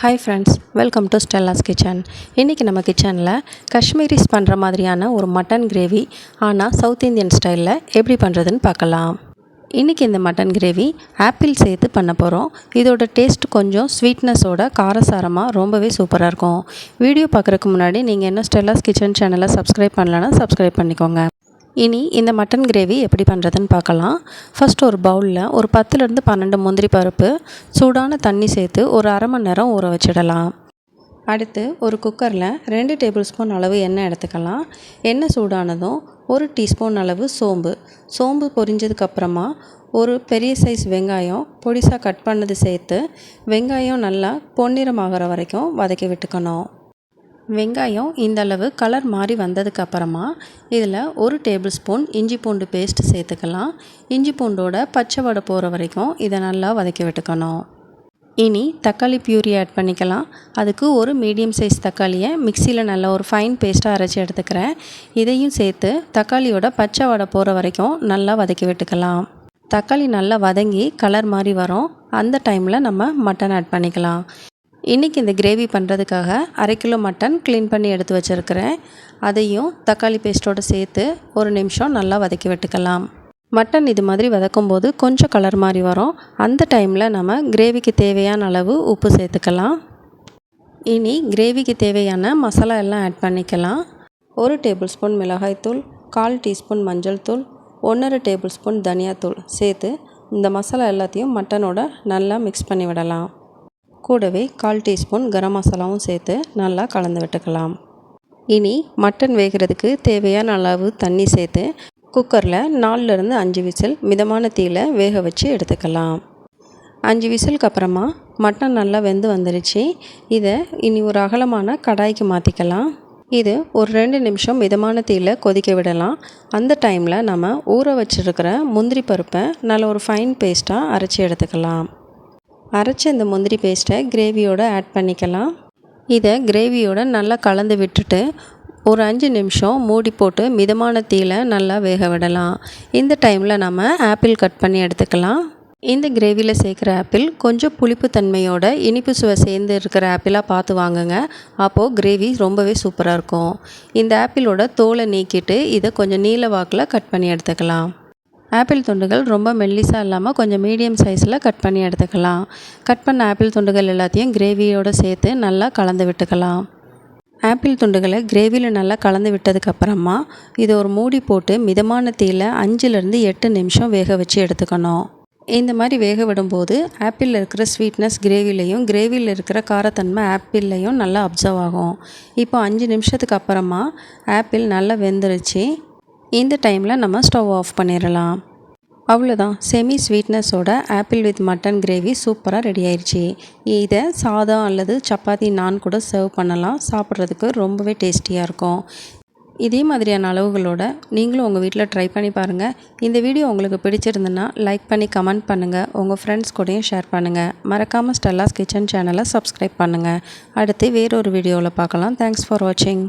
Hi friends, welcome to Stella's Kitchen. இன்றைக்கி நம்ம கிச்சனில் காஷ்மீரிஸ் பண்ணுற மாதிரியான ஒரு மட்டன் கிரேவி ஆனால் சவுத் இந்தியன் ஸ்டைலில் எப்படி பண்ணுறதுன்னு பார்க்கலாம். இன்றைக்கி இந்த மட்டன் கிரேவி ஆப்பிள் சேர்த்து பண்ண போகிறோம். இதோட டேஸ்ட் கொஞ்சம் ஸ்வீட்னஸோட காரசாரமாக ரொம்பவே சூப்பராக இருக்கும். வீடியோ பார்க்குறதுக்கு முன்னாடி நீங்கள் இன்னும் ஸ்டெல்லாஸ் கிச்சன் சேனலை சப்ஸ்கிரைப் பண்ணலன்னா சப்ஸ்கிரைப் பண்ணிக்கோங்க. இனி இந்த மட்டன் கிரேவி எப்படி பண்ணுறதுன்னு பார்க்கலாம். ஃபஸ்ட் ஒரு பவுலில் ஒரு 10லேருந்து 12 முந்திரி பருப்பு சூடான தண்ணி சேர்த்து ஒரு அரை மணி நேரம் ஊற வச்சிடலாம். அடுத்து ஒரு குக்கரில் 2 டேபிள் ஸ்பூன் அளவு எண்ணெய் எடுத்துக்கலாம். எண்ணெய் சூடானதும் 1 டீஸ்பூன் அளவு சோம்பு பொரிஞ்சதுக்கப்புறமா ஒரு பெரிய சைஸ் வெங்காயம் பொடிசாக கட் பண்ணது சேர்த்து வெங்காயம் நல்லா பொன்னிறமாகிற வரைக்கும் வதக்கி விட்டுக்கணும். வெங்காயம் இந்த அளவு கலர் மாறி வந்ததுக்கப்புறமா இதில் 1 டேபிள் ஸ்பூன் இஞ்சி பூண்டு பேஸ்ட் சேர்த்துக்கலாம். இஞ்சி பூண்டோட பச்சை வடை போகிற வரைக்கும் இதை நல்லா வதக்கி விட்டுக்கணும். இனி தக்காளி பியூரி ஆட் பண்ணிக்கலாம். அதுக்கு ஒரு மீடியம் சைஸ் தக்காளியை மிக்சியில் நல்லா ஒரு ஃபைன் பேஸ்ட்டாக அரைச்சி எடுத்துக்கிறேன். இதையும் சேர்த்து தக்காளியோட பச்சை வடை போகிற வரைக்கும் நல்லா வதக்கி விட்டுக்கலாம். தக்காளி நல்லா வதங்கி கலர் மாதிரி வரும். அந்த டைமில் நம்ம மட்டன் ஆட் பண்ணிக்கலாம். இன்றைக்கி இந்த கிரேவி பண்ணுறதுக்காக 1/2 கிலோ மட்டன் க்ளீன் பண்ணி எடுத்து வச்சுருக்கிறேன். அதையும் தக்காளி பேஸ்ட்டோடு சேர்த்து ஒரு நிமிஷம் நல்லா வதக்கி விட்டுக்கலாம். மட்டன் இது மாதிரி வதக்கும்போது கொஞ்சம் கலர் மாதிரி வரும். அந்த டைமில் நம்ம கிரேவிக்கு தேவையான அளவு உப்பு சேர்த்துக்கலாம். இனி கிரேவிக்கு தேவையான மசாலா எல்லாம் ஆட் பண்ணிக்கலாம். 1 டேபிள் ஸ்பூன் மிளகாய்த்தூள், 1/4 டீஸ்பூன் மஞ்சள் தூள், 1/2 டேபிள் ஸ்பூன் தனியாத்தூள் சேர்த்து இந்த மசாலா எல்லாத்தையும் மட்டனோட நல்லா மிக்ஸ் பண்ணி விடலாம். கூடவே 1/4 டீஸ்பூன் கரம் மசாலாவும் சேர்த்து நல்லா கலந்து விட்டுக்கலாம். இனி மட்டன் வேகிறதுக்கு தேவையான அளவு தண்ணி சேர்த்து குக்கரில் 4லேருந்து 5 விசில் மிதமான தீயில் வேக வச்சு எடுத்துக்கலாம். 5 விசிலுக்கு அப்புறமா மட்டன் நல்லா வெந்து வந்துருச்சு. இதை இனி ஒரு அகலமான கடாய்க்கு மாற்றிக்கலாம். இது ஒரு 2 நிமிஷம் மிதமான தீயில் கொதிக்க விடலாம். அந்த டைமில் நம்ம ஊற வச்சுருக்கிற முந்திரி பருப்பை நல்ல ஒரு ஃபைன் பேஸ்ட்டாக அரைச்சி எடுத்துக்கலாம். அரைச்ச இந்த முந்திரி பேஸ்ட்டை கிரேவியோடு ஆட் பண்ணிக்கலாம். இதை கிரேவியோடு நல்லா கலந்து விட்டுட்டு ஒரு 5 நிமிஷம் மூடி போட்டு மிதமான தீயில் நல்லா வேக விடலாம். இந்த டைமில் நம்ம ஆப்பிள் கட் பண்ணி எடுத்துக்கலாம். இந்த கிரேவியில் சேர்க்குற ஆப்பிள் கொஞ்சம் புளிப்பு தன்மையோட இனிப்பு சுவை சேர்ந்து இருக்கிற ஆப்பிளாக பார்த்து வாங்குங்க. அப்போது கிரேவி ரொம்பவே சூப்பராக இருக்கும். இந்த ஆப்பிளோட தோலை நீக்கிட்டு இதை கொஞ்சம் நீல வாக்கில் கட் பண்ணி எடுத்துக்கலாம். ஆப்பிள் துண்டுகள் ரொம்ப மெல்லிசாக இல்லாமல் கொஞ்சம் மீடியம் சைஸில் கட் பண்ணி எடுத்துக்கலாம். கட் பண்ண ஆப்பிள் துண்டுகள் எல்லாத்தையும் கிரேவியோடு சேர்த்து நல்லா கலந்து விட்டுக்கலாம். ஆப்பிள் துண்டுகளை கிரேவியில் நல்லா கலந்து விட்டதுக்கப்புறமா இதை ஒரு மூடி போட்டு மிதமான தீயில் 5லேருந்து 8 நிமிஷம் வேக வச்சு எடுத்துக்கணும். இந்த மாதிரி வேக விடும்போது ஆப்பிளில் இருக்கிற ஸ்வீட்னஸ் கிரேவியில் இருக்கிற காரத்தன்மை ஆப்பிள்லையும் நல்லா அப்சர்வ் ஆகும். இப்போ 5 நிமிஷத்துக்கு அப்புறமா ஆப்பிள் நல்லா வெந்துருச்சு. இந்த டைமில் நம்ம ஸ்டவ் ஆஃப் பண்ணிடலாம். அவ்வளோதான், செமி ஸ்வீட்னஸோட ஆப்பிள் வித் மட்டன் கிரேவி சூப்பராக ரெடி ஆயிடுச்சு. இதை சாதம் அல்லது சப்பாத்தி நான் கூட சர்வ் பண்ணலாம். சாப்பிட்றதுக்கு ரொம்பவே டேஸ்டியாக இருக்கும். இதே மாதிரியான அளவுகளோட நீங்களும் உங்கள் வீட்டில் ட்ரை பண்ணி பாருங்கள். இந்த வீடியோ உங்களுக்கு பிடிச்சிருந்துன்னா லைக் பண்ணி கமெண்ட் பண்ணுங்கள். உங்கள் ஃப்ரெண்ட்ஸ் கூடயும் ஷேர் பண்ணுங்கள். மறக்காமல் ஸ்டெல்லாஸ் கிச்சன் சேனலை சப்ஸ்கிரைப் பண்ணுங்கள். அடுத்து வேறொரு வீடியோவில் பார்க்கலாம். தேங்க்ஸ் ஃபார் வாட்சிங்.